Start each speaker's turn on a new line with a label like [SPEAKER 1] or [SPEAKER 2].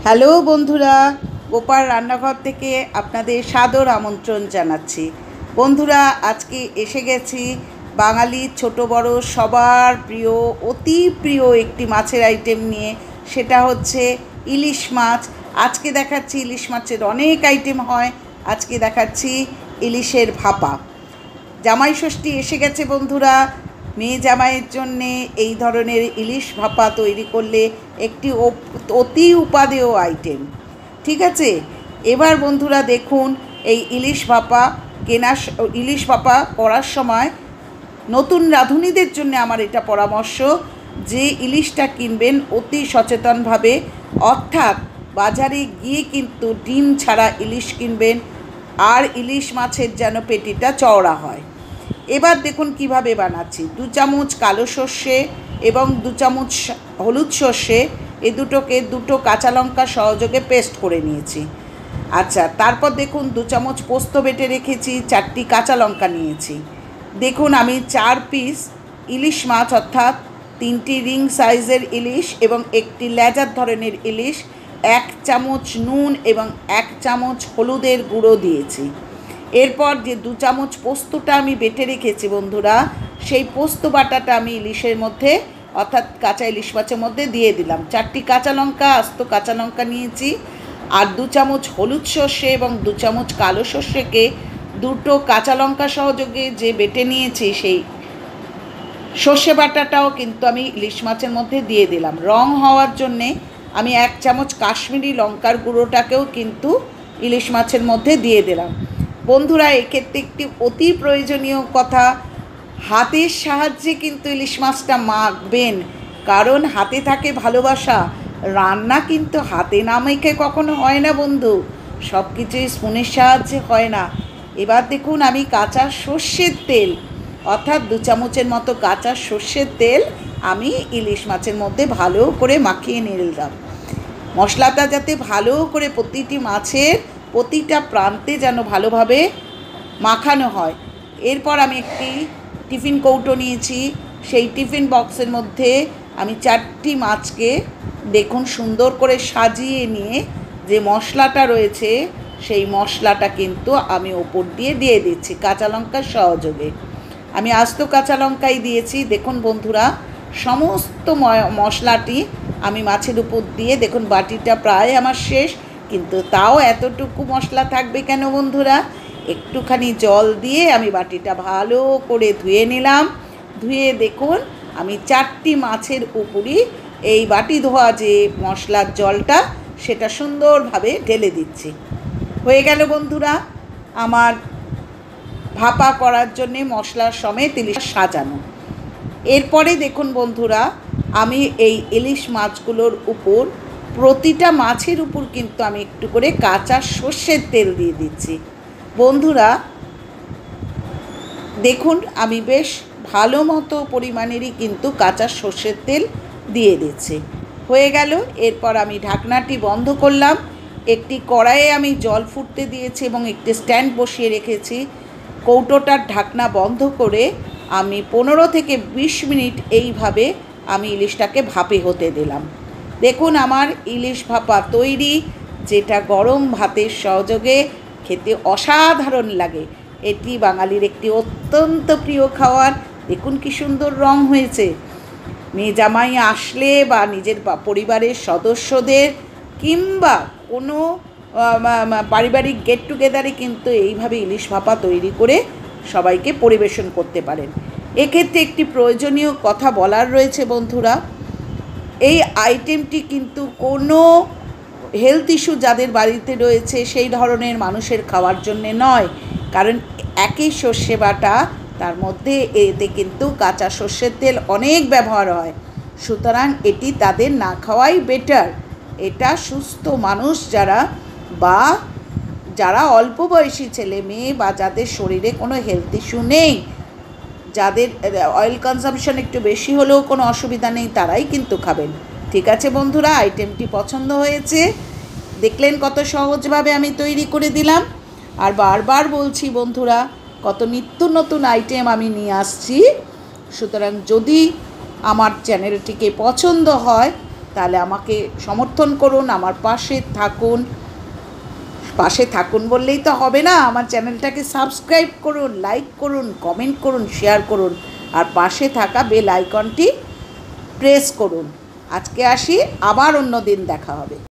[SPEAKER 1] Hello বন্ধুরা, গোপাল রান্নাঘর থেকে আপনাদের সাদর আমন্ত্রণ জানাচ্ছি। বন্ধুরা, আজকে এসে গেছি বাঙালির ছোট বড় সবার প্রিয়, অতি প্রিয় একটি মাছের আইটেম নিয়ে। সেটা হচ্ছে ইলিশ মাছ। আজকে দেখাচ্ছি ইলিশ মাছের অনেক আইটেম হয়, আজকে দেখাচ্ছি ইলিশের ভাপা। জামাই ষষ্ঠী এসে গেছে বন্ধুরা। মেয়ে জামাইয়ের জন্যে এই ধরনের ইলিশ ভাপা তৈরি করলে একটি অতি উপাদেয় আইটেম, ঠিক আছে। এবার বন্ধুরা দেখুন, এই ইলিশ ভাপা করার সময় নতুন রাঁধুনিদের জন্য আমার এটা পরামর্শ যে ইলিশটা কিনবেন অতি সচেতনভাবে, অর্থাৎ বাজারে গিয়ে কিন্তু ডিম ছাড়া ইলিশ কিনবেন, আর ইলিশ মাছের যেন পেটিটা চওড়া হয়। এবার দেখুন কিভাবে বানাচ্ছি। 2 চামচ কালো সর্ষে এবং 2 চামচ হলুদ সর্ষে, এই দুটোকে 2টো কাঁচা লঙ্কা সহযোগে পেস্ট করে নিয়েছি। আচ্ছা, তারপর দেখুন 2 চামচ পোস্ত বেটে রেখেছি, 4টি কাঁচা লঙ্কা নিয়েছি। দেখুন আমি 4 পিস ইলিশ মাছ, অর্থাৎ 3টি রিং সাইজের ইলিশ এবং একটি লেজার ধরনের ইলিশ, 1 চামচ নুন এবং 1 চামচ হলুদের গুঁড়ো দিয়েছি। এরপর যে 2 চামচ পোস্তটা আমি বেটে রেখেছি বন্ধুরা, সেই পোস্ত বাটাটা আমি ইলিশের মধ্যে, অর্থাৎ কাঁচা ইলিশ মাছের মধ্যে দিয়ে দিলাম। 4টি কাঁচা লঙ্কা, আস্ত কাঁচা লঙ্কা নিয়েছি, আর 2 চামচ হলুদ সর্ষে এবং 2 চামচ কালো সর্ষেকে 2টো কাঁচা লঙ্কা সহযোগে যে বেটে নিয়েছি, সেই সর্ষে বাটাটাও কিন্তু আমি ইলিশ মাছের মধ্যে দিয়ে দিলাম। রং হওয়ার জন্যে আমি 1 চামচ কাশ্মীরি লঙ্কার গুঁড়োটাকেও কিন্তু ইলিশ মাছের মধ্যে দিয়ে দিলাম। বন্ধুরা, এক্ষেত্রে একটি অতি প্রয়োজনীয় কথা, হাতের সাহায্যে কিন্তু ইলিশ মাছটা মাখবেন, কারণ হাতে থাকে ভালোবাসা। রান্না কিন্তু হাতে না মেখে কখনো হয় না বন্ধু, সব কিছুই স্পুনের সাহায্যে হয় না। এবার দেখুন আমি কাঁচা সর্ষের তেল, অর্থাৎ 2 চামচের মতো কাঁচা সর্ষের তেল আমি ইলিশ মাছের মধ্যে ভালো করে মাখিয়ে নিলাম। মশলাটা যাতে ভালো করে প্রতিটি মাছের প্রতিটা প্রান্তে যেন ভালোভাবে মাখানো হয়। এরপর আমি একটি টিফিন কৌটো নিয়েছি, সেই টিফিন বক্সের মধ্যে আমি 4টি মাছকে দেখুন সুন্দর করে সাজিয়ে নিয়ে যে মশলাটা রয়েছে, সেই মশলাটা কিন্তু আমি ওপর দিয়ে দিচ্ছি কাঁচা লঙ্কার সহযোগে। আমি আস্ত কাঁচা লঙ্কাই দিয়েছি। দেখুন বন্ধুরা, সমস্ত মশলাটি আমি মাছের উপর দিয়ে, দেখুন বাটিটা প্রায় আমার শেষ, কিন্তু তাও এতটুকু মশলা থাকবে কেন বন্ধুরা, একটুখানি জল দিয়ে আমি বাটিটা ভালো করে ধুয়ে নিলাম। ধুয়ে দেখুন আমি 4টি মাছের উপরই এই বাটি ধোয়া যে মশলার জলটা, সেটা সুন্দরভাবে ঢেলে দিচ্ছি। হয়ে গেল বন্ধুরা আমার ভাপা করার জন্যে মশলার সমেত ইলিশ সাজানো। এরপরে দেখুন বন্ধুরা, আমি এই ইলিশ মাছগুলোর উপর, প্রতিটা মাছের উপর কিন্তু আমি একটু করে কাঁচা সর্ষের তেল দিয়ে দিচ্ছি। বন্ধুরা দেখুন আমি বেশ ভালো মতো পরিমাণেরই কিন্তু কাঁচা সর্ষের তেল দিয়ে দিচ্ছি। হয়ে গেল। এরপর আমি ঢাকনাটি বন্ধ করলাম। একটি কড়াইয়ে আমি জল ফুটতে দিয়েছি এবং একটি স্ট্যান্ড বসিয়ে রেখেছি। কৌটোটার ঢাকনা বন্ধ করে আমি 15 থেকে 20 মিনিট এইভাবে আমি ইলিশটাকে ভাপে হতে দিলাম। দেখুন আমার ইলিশ ভাপা তৈরি, যেটা গরম ভাতের সহযোগে খেতে অসাধারণ লাগে। এটি বাঙালির একটি অত্যন্ত প্রিয় খাবার। দেখুন কি সুন্দর রং হয়েছে। মেয়ে জামাই আসলে বা নিজের পরিবারের সদস্যদের কিংবা কোনো পারিবারিক গেট টুগেদারে কিন্তু এইভাবে ইলিশ ভাপা তৈরি করে সবাইকে পরিবেশন করতে পারেন। এক্ষেত্রে একটি প্রয়োজনীয় কথা বলার রয়েছে বন্ধুরা, এই আইটেমটি কিন্তু কোনো হেলথ ইস্যু যাদের বাড়িতে রয়েছে সেই ধরনের মানুষের খাওয়ার জন্যে নয়, কারণ একই সর্ষে বাটা, তার মধ্যে এতে কিন্তু কাঁচা সর্ষের তেল অনেক ব্যবহার হয়, সুতরাং এটি তাদের না খাওয়াই বেটার। এটা সুস্থ মানুষ যারা অল্প বয়সী ছেলে মেয়ে বা যাদের শরীরে কোনো হেলথ ইস্যু নেই, যাদের অয়েল কনজাম্পশন একটু বেশি হলেও কোনো অসুবিধা নেই, তারাই কিন্তু খাবেন। ঠিক আছে বন্ধুরা, আইটেমটি পছন্দ হয়েছে, দেখলেন কত সহজভাবে আমি তৈরি করে দিলাম। আর বারবার বলছি বন্ধুরা, কত নিত্য নতুন আইটেম আমি নিয়ে আসছি। সুতরাং যদি আমার চ্যানেলটিকে পছন্দ হয় তাহলে আমাকে সমর্থন করুন, আমার পাশে থাকুন। পাশে থাকুন বললেই তো হবে না, আমার চ্যানেলটাকে সাবস্ক্রাইব করুন, লাইক করুন, কমেন্ট করুন, শেয়ার করুন, আর পাশে থাকা বেল আইকনটি প্রেস করুন। আজকে আসি, আবার অন্য দিন দেখা হবে।